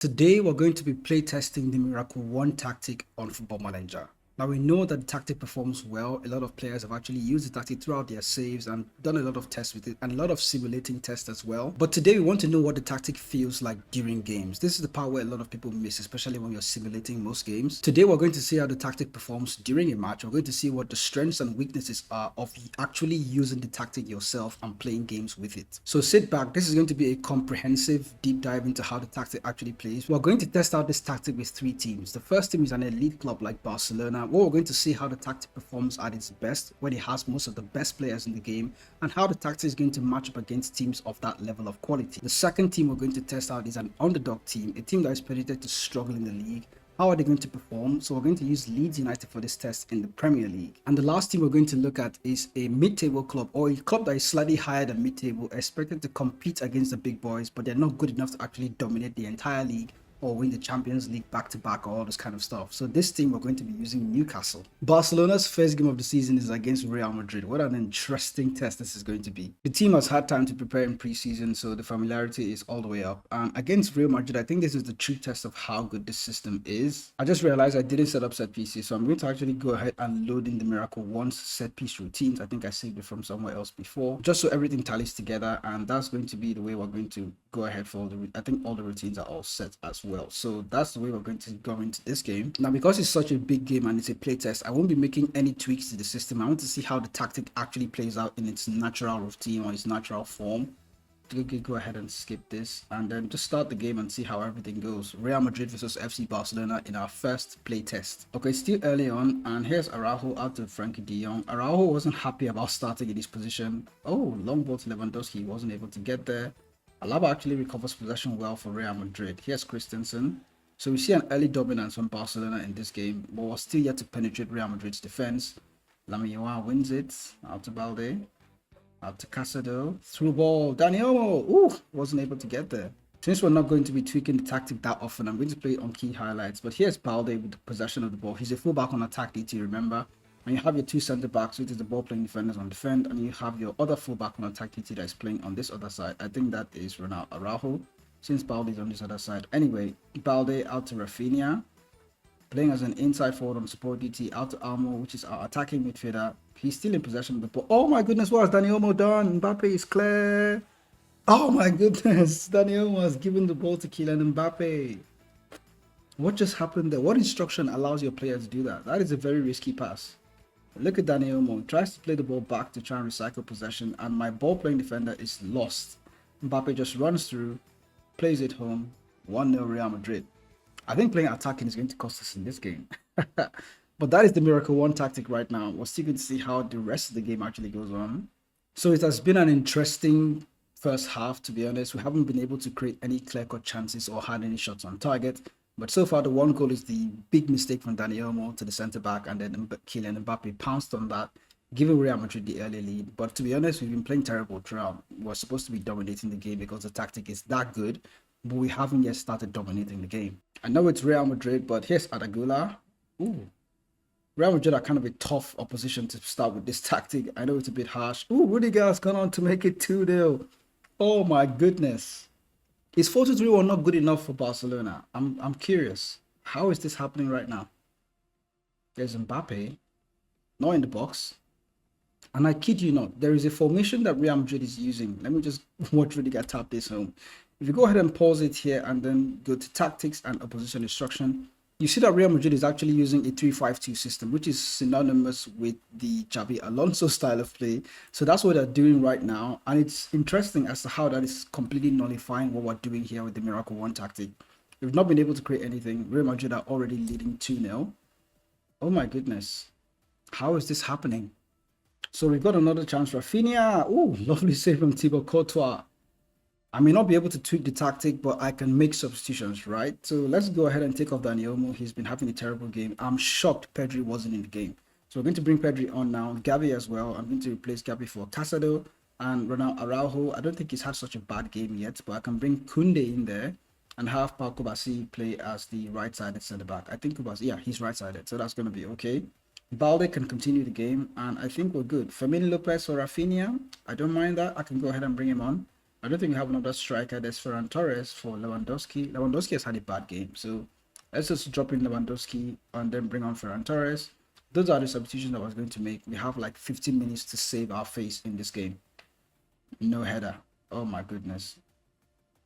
Today, we're going to be playtesting the Miracle1 tactic on Football Manager. Now, we know that the tactic performs well. A lot of players have actually used the tactic throughout their saves and done a lot of tests with it and a lot of simulating tests as well. But today, we want to know what the tactic feels like during games. This is the part where a lot of people miss, especially when you're simulating most games. Today, we're going to see how the tactic performs during a match. We're going to see what the strengths and weaknesses are of actually using the tactic yourself and playing games with it. So sit back. This is going to be a comprehensive deep dive into how the tactic actually plays. We're going to test out this tactic with three teams. The first team is an elite club like Barcelona, where we're going to see how the tactic performs at its best, when it has most of the best players in the game, and how the tactic is going to match up against teams of that level of quality. The second team we're going to test out is an underdog team, a team that is predicted to struggle in the league. How are they going to perform? So we're going to use Leeds United for this test in the Premier League. And the last team we're going to look at is a mid-table club, or a club that is slightly higher than mid-table, expected to compete against the big boys, but they're not good enough to actually dominate the entire league or win the Champions League back-to-back or all this kind of stuff. So this team, we're going to be using Newcastle. Barcelona's first game of the season is against Real Madrid. What an interesting test this is going to be. The team has had time to prepare in pre-season, so the familiarity is all the way up. And against Real Madrid, I think this is the true test of how good this system is. I just realized I didn't set up set pieces, so I'm going to actually go ahead and load in the Miracle1's set piece routines. I think I saved it from somewhere else before, just so everything tallies together, and that's going to be the way we're going to go ahead for I think all the routines are all set as well. So that's the way we're going to go into this game. Now, because it's such a big game and it's a playtest, I won't be making any tweaks to the system. I want to see how the tactic actually plays out in its natural routine or its natural form. Go ahead and skip this and then just start the game and see how everything goes. Real Madrid versus FC Barcelona in our first play test. Okay, still early on, and here's Araujo out to Frankie de Jong. Araujo wasn't happy about starting in this position. Oh, long ball to Lewandowski, wasn't able to get there. Alaba actually recovers possession well for Real Madrid. Here's Christensen. So we see an early dominance from Barcelona in this game, but we're still yet to penetrate Real Madrid's defense. Lamine Yamal wins it. Out to Balde. Out to Casado. Through ball. Daniel. Ooh, wasn't able to get there. Since we're not going to be tweaking the tactic that often, I'm going to play it on key highlights. But here's Balde with the possession of the ball. He's a fullback on attack, need to remember. And you have your two centre backs, which is the ball playing defenders on defend, and you have your other fullback on attack TT that is playing on this other side. I think that is Ronald Araujo, since Balde is on this other side. Anyway, Balde out to Rafinha, playing as an inside forward on support DT, out to Almo, which is our attacking midfielder. He's still in possession of the ball. Oh my goodness, what has Dani Olmo done? Mbappe is clear. Oh my goodness, Dani Olmo has given the ball to Kylian Mbappe. What just happened there? What instruction allows your player to do that? That is a very risky pass. Look at Daniel Mo, tries to play the ball back to try and recycle possession, and my ball playing defender is lost. Mbappe just runs through, plays it home, 1-0 Real Madrid. I think playing attacking is going to cost us in this game. But that is the Miracle1 tactic right now. We're still going to see how the rest of the game actually goes on. So it has been an interesting first half, to be honest. We haven't been able to create any clear-cut chances or had any shots on target. But so far, the one goal is the big mistake from Dani Olmo to the centre-back, and then Kylian Mbappe pounced on that, giving Real Madrid the early lead. But to be honest, we've been playing terrible throughout. We're supposed to be dominating the game because the tactic is that good, but we haven't yet started dominating the game. I know it's Real Madrid, but here's Adagula. Ooh. Real Madrid are kind of a tough opposition to start with this tactic. I know it's a bit harsh. Ooh, Rudiger has gone on to make it 2-0. Oh my goodness. Is 4-2-3-1 not good enough for Barcelona? I'm curious. How is this happening right now? There's Mbappe, not in the box. And I kid you not, there is a formation that Real Madrid is using. Let me just watch Rudiger tap this home. If you go ahead and pause it here and then go to tactics and opposition instruction, you see that Real Madrid is actually using a 3-5-2 system, which is synonymous with the Xabi Alonso style of play. So that's what they're doing right now. And it's interesting as to how that is completely nullifying what we're doing here with the Miracle1 tactic. We've not been able to create anything. Real Madrid are already leading 2-0. Oh my goodness. How is this happening? So we've got another chance. Rafinha. Oh, lovely save from Thibaut Courtois. I may not be able to tweak the tactic, but I can make substitutions, right? So let's go ahead and take off Dani Olmo. He's been having a terrible game. I'm shocked Pedri wasn't in the game. So we're going to bring Pedri on now. Gavi as well. I'm going to replace Gavi for Casado and Ronald Araujo. I don't think he's had such a bad game yet, but I can bring Kunde in there and have Pau Kubasi play as the right-sided centre-back. I think Kubasi, yeah, he's right-sided, so that's going to be okay. Balde can continue the game, and I think we're good. Fermin Lopez or Rafinha, I don't mind that. I can go ahead and bring him on. I don't think we have another striker. There's Ferran Torres for Lewandowski. Lewandowski has had a bad game, so let's just drop in Lewandowski and then bring on Ferran Torres. Those are the substitutions I was going to make. We have like 15 minutes to save our face in this game. No header. Oh my goodness.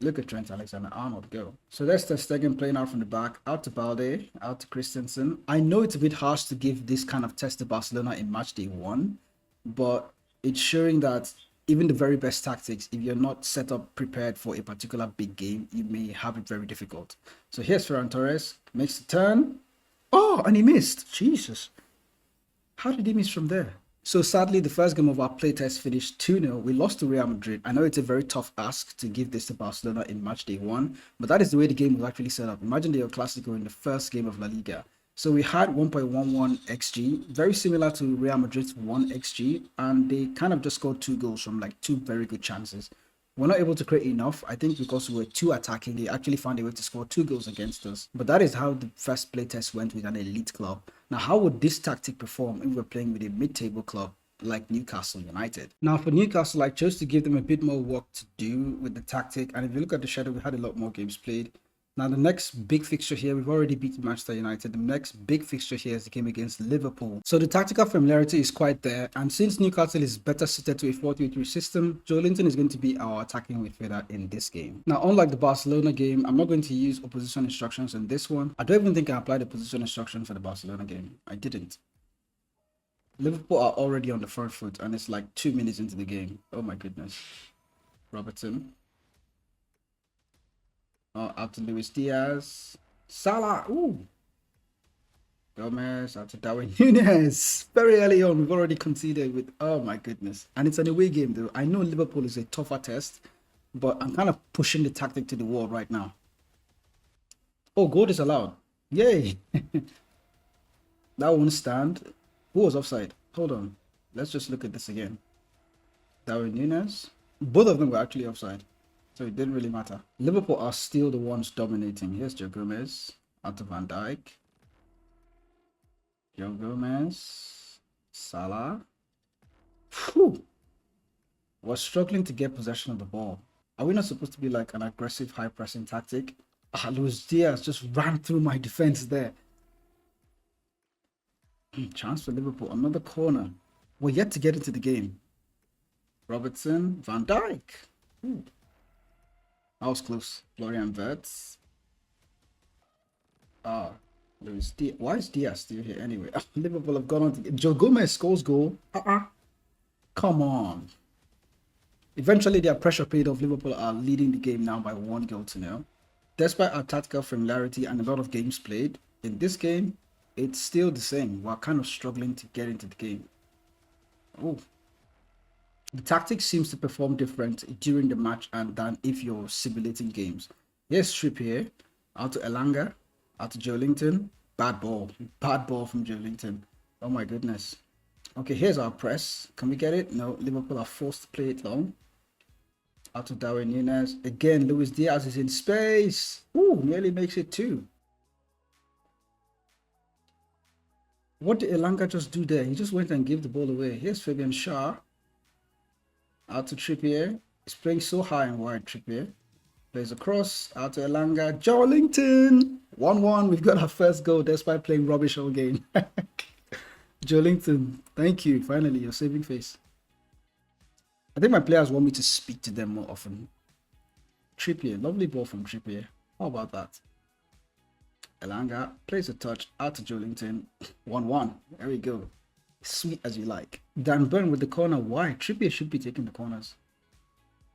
Look at Trent Alexander-Arnold go. So that's Ter Stegen playing out from the back. Out to Balde. Out to Christensen. I know it's a bit harsh to give this kind of test to Barcelona in match day 1. But it's showing that even the very best tactics, if you're not set up prepared for a particular big game, you may have it very difficult. So here's Ferran Torres. Makes the turn. Oh, and he missed. Jesus. How did he miss from there? So sadly, the first game of our playtest finished 2-0. We lost to Real Madrid. I know it's a very tough ask to give this to Barcelona in match day 1, but that is the way the game was actually set up. Imagine the El Clasico in the first game of La Liga. So we had 1.11 XG, very similar to Real Madrid's 1 XG, and they kind of just scored 2 goals from like 2 very good chances. We're not able to create enough, I think, because we were too attacking. They actually found a way to score 2 goals against us. But that is how the first playtest went with an elite club. Now, how would this tactic perform if we were playing with a mid-table club like Newcastle United? Now, for Newcastle, I chose to give them a bit more work to do with the tactic. And if you look at the schedule, we had a lot more games played. Now, the next big fixture here, we've already beaten Manchester United. The next big fixture here is the game against Liverpool. So the tactical familiarity is quite there. And since Newcastle is better suited to a 4-3-3 system, Joelinton is going to be our attacking midfielder in this game. Now, unlike the Barcelona game, I'm not going to use opposition instructions in this one. I don't even think I applied the position instruction for the Barcelona game. I didn't. Liverpool are already on the front foot and it's like 2 minutes into the game. Oh my goodness. Robertson. Out to Luis Diaz. Salah. Ooh. Gomez. Out to Darwin Núñez. Very early on, we've already conceded with. Oh my goodness. And it's an away game though. I know Liverpool is a tougher test, but I'm kind of pushing the tactic to the wall right now. Oh, goal disallowed. Yay. That won't stand. Who was offside? Hold on. Let's just look at this again. Darwin Núñez. Both of them were actually offside. So it didn't really matter. Liverpool are still the ones dominating. Here's Joe Gomez. Out to Van Dijk. Joe Gomez. Salah. Whew. We're struggling to get possession of the ball. Are we not supposed to be like an aggressive high pressing tactic? Luis Diaz just ran through my defense there. Chance for Liverpool. Another corner. We're yet to get into the game. Robertson. Van Dijk. Ooh. That was close. Florian Wirtz. Luis Diaz. Why is Diaz still here anyway? Liverpool have gone on to get. Joe Gomez scores goal. Come on. Eventually, their pressure paid off. Liverpool are leading the game now by 1-0. Despite our tactical familiarity and a lot of games played, in this game, it's still the same. We're kind of struggling to get into the game. Oh. The tactic seems to perform different during the match and than if you're simulating games. Here's Trippier. Out to Elanga. Out to Joelinton. Bad ball. Bad ball from Joelinton. Oh my goodness. Okay, here's our press. Can we get it? No, Liverpool are forced to play it long. Out to Darwin Núñez. Again, Luis Diaz is in space. Ooh, nearly makes it 2. What did Elanga just do there? He just went and gave the ball away. Here's Fabian Schär. Out to Trippier. He's playing so high and wide, Trippier. Plays across. Out to Elanga. Joelinton. 1-1. We've got our first goal despite playing rubbish all game. Joelinton, thank you. Finally, your saving face. I think my players want me to speak to them more often. Trippier. Lovely ball from Trippier. How about that? Elanga plays a touch. Out to Joelinton. 1-1. There we go. Sweet as you like. Dan Burn with the corner. Why? Trippier should be taking the corners.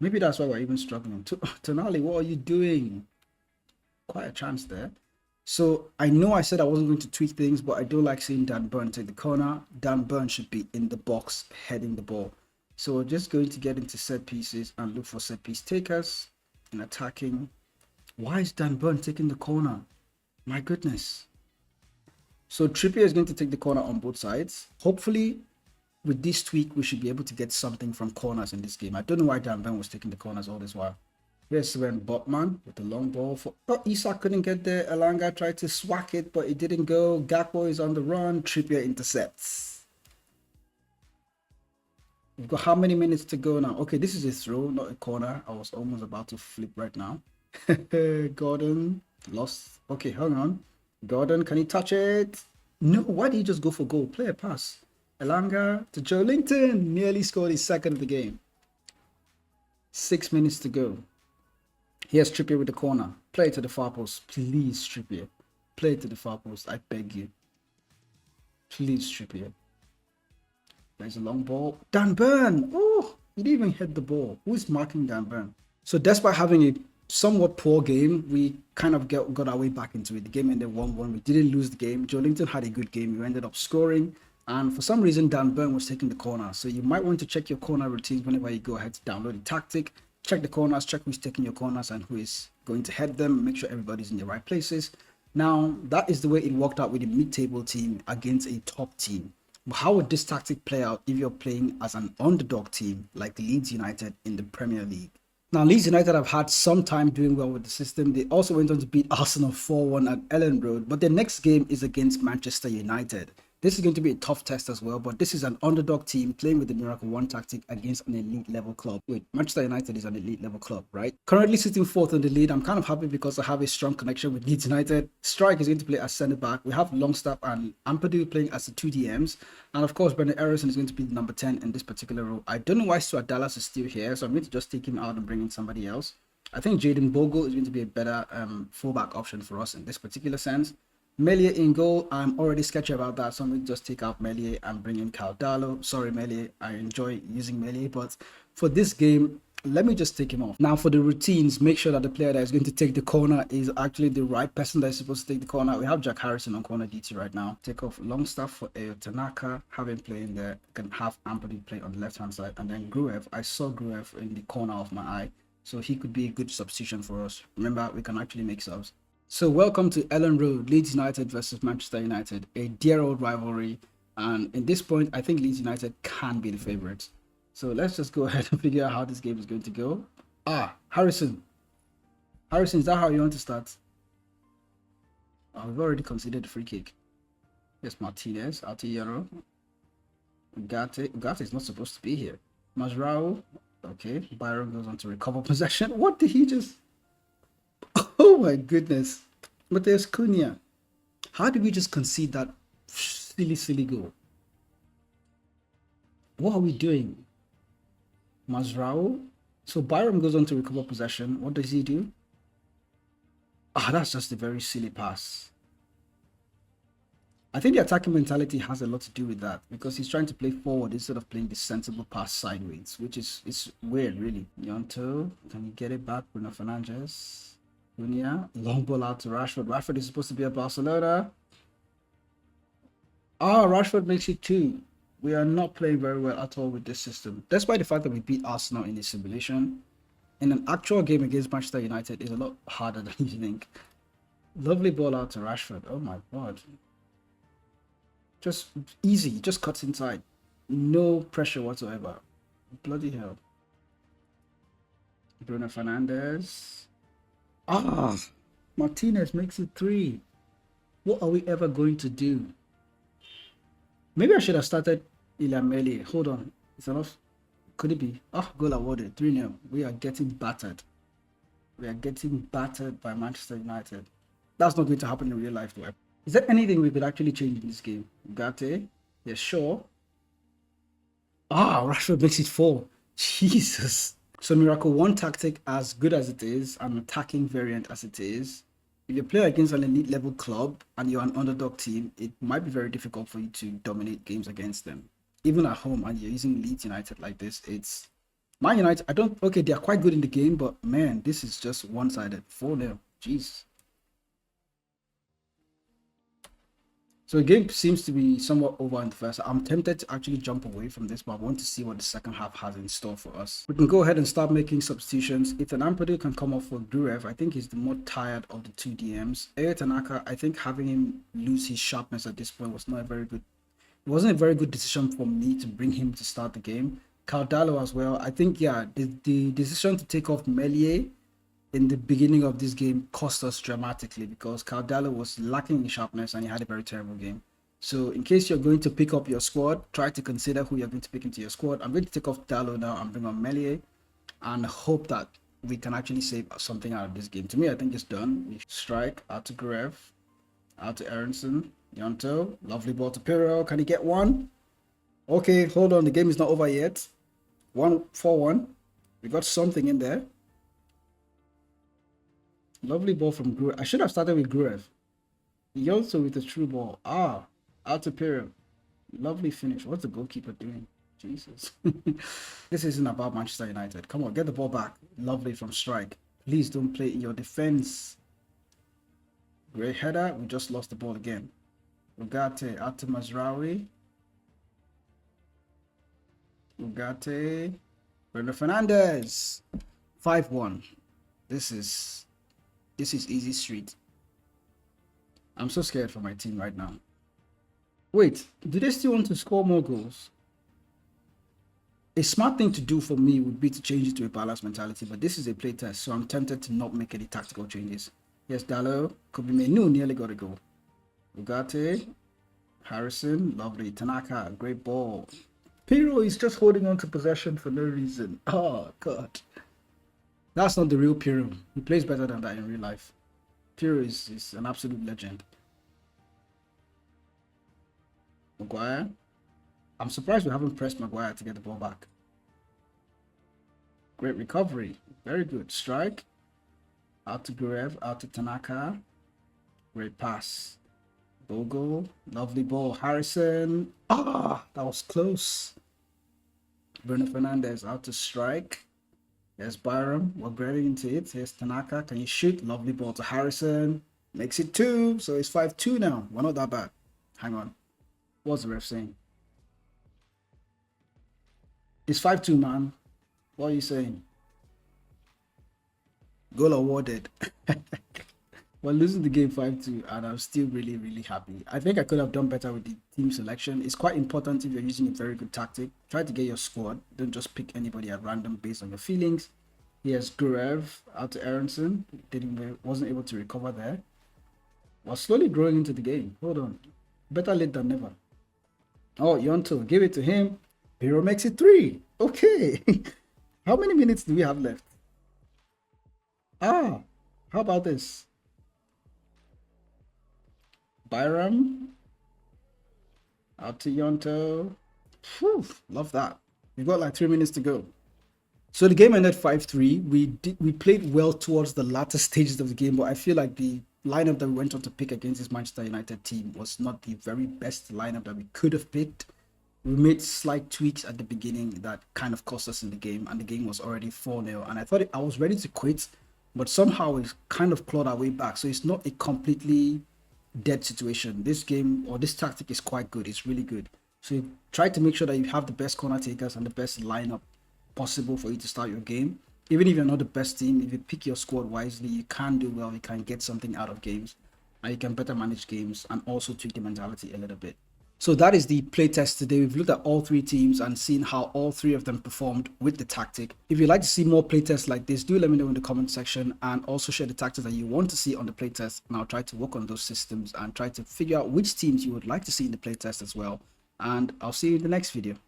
Maybe that's why we're even struggling. Tonali, what are you doing? Quite a chance there. So I know I said I wasn't going to tweak things, but I do like seeing Dan Burn take the corner. Dan Burn should be in the box heading the ball. So we're just going to get into set pieces and look for set piece takers and attacking. Why is Dan Burn taking the corner? My goodness. So Trippier is going to take the corner on both sides. Hopefully, with this tweak, we should be able to get something from corners in this game. I don't know why Dan Burn was taking the corners all this while. Here's Sven Botman with the long ball. Isak couldn't get there. Elanga tried to swack it, but it didn't go. Gakpo is on the run. Trippier intercepts. We've got how many minutes to go now? Okay, this is a throw, not a corner. I was almost about to flip right now. Gordon lost. Okay, hang on. Gordon, can he touch it? No, why did he just go for goal? Play a pass. Elanga to Joe Linton. Nearly scored his second of the game. 6 minutes to go. Here's Trippier with the corner. Play it to the far post. Please, Trippier. Play it to the far post. I beg you. Please, Trippier. There's a long ball. Dan Burn. Oh, he didn't even hit the ball. Who is marking Dan Burn? So despite having a somewhat poor game, we kind of got our way back into it. The game ended 1-1. We didn't lose the game. Joelinton had a good game. We ended up scoring. And for some reason, Dan Burn was taking the corner. So you might want to check your corner routines whenever you go ahead to download the tactic. Check the corners, check who's taking your corners and who is going to head them. Make sure everybody's in the right places. Now, that is the way it worked out with a mid-table team against a top team. But how would this tactic play out if you're playing as an underdog team like Leeds United in the Premier League? Now, Leeds United have had some time doing well with the system. They also went on to beat Arsenal 4-1 at Ellen Road, but their next game is against Manchester United. This is going to be a tough test as well, but this is an underdog team playing with the Miracle1 Tactic against an elite level club. Wait, Manchester United is an elite level club, right? Currently sitting fourth in the lead. I'm kind of happy because I have a strong connection with Leeds United. Strike is going to play as centre back. We have Longstaff and Ampadu playing as the two DMs. And of course, Brendan Eriksen is going to be the number 10 in this particular role. I don't know why Stuart Dallas is still here, so I'm going to just take him out and bring in somebody else. I think Jaden Bogle is going to be a better fullback option for us in this particular sense. Melia in goal. I'm already sketchy about that, so I'm going to just take out Melia and bring in Caldalo. Sorry, Melia. I enjoy using Melia, but for this game, let me just take him off. Now, for the routines, make sure that the player that is going to take the corner is actually the right person that is supposed to take the corner. We have Jack Harrison on corner DT right now. Take off Longstaff for Ayo Tanaka. Have him playing there. Can have Ampadu play on the left-hand side. And then Gruev. I saw Gruev in the corner of my eye, so he could be a good substitution for us. Remember, we can actually make subs. So welcome to Ellen Road, Leeds United versus Manchester United, a dear old rivalry. And in this point, I think Leeds United can be the favourites. So let's just go ahead and figure out how this game is going to go. Harrison. Harrison, is that how you want to start? Oh, we've already considered the free kick. Yes, Martinez, Altillero. Ugarte is not supposed to be here. Mazrao. Okay, Byron goes on to recover possession. What did he just... Oh my goodness. Mateus Cunha. How did we just concede that silly goal? What are we doing? Mazrao. So Byram goes on to recover possession. What does he do? That's just a very silly pass. I think the attacking mentality has a lot to do with that because he's trying to play forward instead of playing the sensible pass sideways, which is it's weird, really. Yonto, can you get it back? Bruno Fernandes. Cunha, long ball out to Rashford. Rashford is supposed to be at Barcelona. Rashford makes it 2. We are not playing very well at all with this system. Despite the fact that we beat Arsenal in the simulation, in an actual game against Manchester United is a lot harder than you think. Lovely ball out to Rashford. Oh my god. Just easy, just cuts inside. No pressure whatsoever. Bloody hell. Bruno Fernandes. Martinez makes it 3. What are we ever going to do? Maybe I should have started Ilameli. Hold on. It's enough. Could it be? Goal awarded. 3-0. We are getting battered. We are getting battered by Manchester United. That's not going to happen in real life, though. Is there anything we could actually change in this game? Gate? Yeah, sure. Rashford makes it 4. Jesus. So Miracle1 Tactic, as good as it is, an attacking variant as it is, if you play against an elite level club and you're an underdog team, it might be very difficult for you to dominate games against them. Even at home, and you're using Leeds United like this, it's... Man United, okay, they're quite good in the game, but man, this is just one-sided. 4-0. Jeez. So the game seems to be somewhat over in the first. I'm tempted to actually jump away from this, but I want to see what the second half has in store for us. We can go ahead and start making substitutions. Ethan Ampadu can come off for Gruev. I think he's the more tired of the 2 DMs. Ayo Tanaka, I think having him lose his sharpness at this point was not a very good... It wasn't a very good decision for me to bring him to start the game. Caldalo as well. I think, yeah, the decision to take off Melia in the beginning of this game cost us dramatically because Caldalo was lacking in sharpness and he had a very terrible game. So in case you're going to pick up your squad, try to consider who you're going to pick into your squad. I'm going to take off Dallo now and bring on Melie and hope that we can actually save something out of this game. To me, I think it's done. We strike out to Gurev, out to Aronson, Yonto, lovely ball to Pirro. Can he get one? Okay, hold on. The game is not over yet. 1-4-1. We got something in there. Lovely ball from Gurev. I should have started with Gurev. Yonto with the true ball. Ah, out to Pirro. Lovely finish. What's the goalkeeper doing? Jesus. This isn't about Manchester United. Come on, get the ball back. Lovely from strike. Please don't play in your defense. Great header. We just lost the ball again. Ugarte out to Mazraoui. Ugarte. Bruno Fernandes. 5-1. This is easy street. I'm so scared for my team right now. Wait, do they still want to score more goals? A smart thing to do for me would be to change it to a balanced mentality, but this is a play test, so I'm tempted to not make any tactical changes. Yes, Dallo, Kobe Menu nearly got a goal. Ugarte, Harrison, lovely. Tanaka, great ball. Pirro is just holding on to possession for no reason. Oh, God. That's not the real Pirro. He plays better than that in real life. Pirro is an absolute legend. Maguire. I'm surprised we haven't pressed Maguire to get the ball back. Great recovery. Very good. Strike. Out to Gurev. Out to Tanaka. Great pass. Bogle. Lovely ball. Harrison. Ah, that was close. Bruno Fernandes out to strike. There's Byram. We're getting into it. Here's Tanaka. Can you shoot? Lovely ball to Harrison. Makes it 2. So it's 5-2 now. We're not that bad. Hang on. What's the ref saying? It's 5-2, man. What are you saying? Goal awarded. We're losing the game 5-2, and I'm still really, really happy. I think I could have done better with the team selection. It's quite important if you're using a very good tactic. Try to get your squad. Don't just pick anybody at random based on your feelings. Here's Gurev out to Aronson. Wasn't able to recover there. We're slowly growing into the game. Hold on. Better late than never. Oh, Yonto, give it to him. Pirro makes it 3. Okay. How many minutes do we have left? Ah, how about this? Byram out to Yonto. Whew, love that. We've got like 3 minutes to go. So the game ended 5-3. We played well towards the latter stages of the game, but I feel like the lineup that we went on to pick against this Manchester United team was not the very best lineup that we could have picked. We made slight tweaks at the beginning that kind of cost us in the game, and the game was already 4-0. And I thought I was ready to quit, but somehow we kind of clawed our way back. So it's not a completely dead situation. This game or this tactic is quite good. It's really good. So you try to make sure that you have the best corner takers and the best lineup possible for you to start your game. Even if you're not the best team, if you pick your squad wisely, you can do well. You can get something out of games, and you can better manage games and also tweak the mentality a little bit. So that is the playtest today. We've looked at all 3 teams and seen how all 3 of them performed with the tactic. If you'd like to see more playtests like this, do let me know in the comment section, and also share the tactics that you want to see on the playtest, and I'll try to work on those systems and try to figure out which teams you would like to see in the playtest as well. And I'll see you in the next video.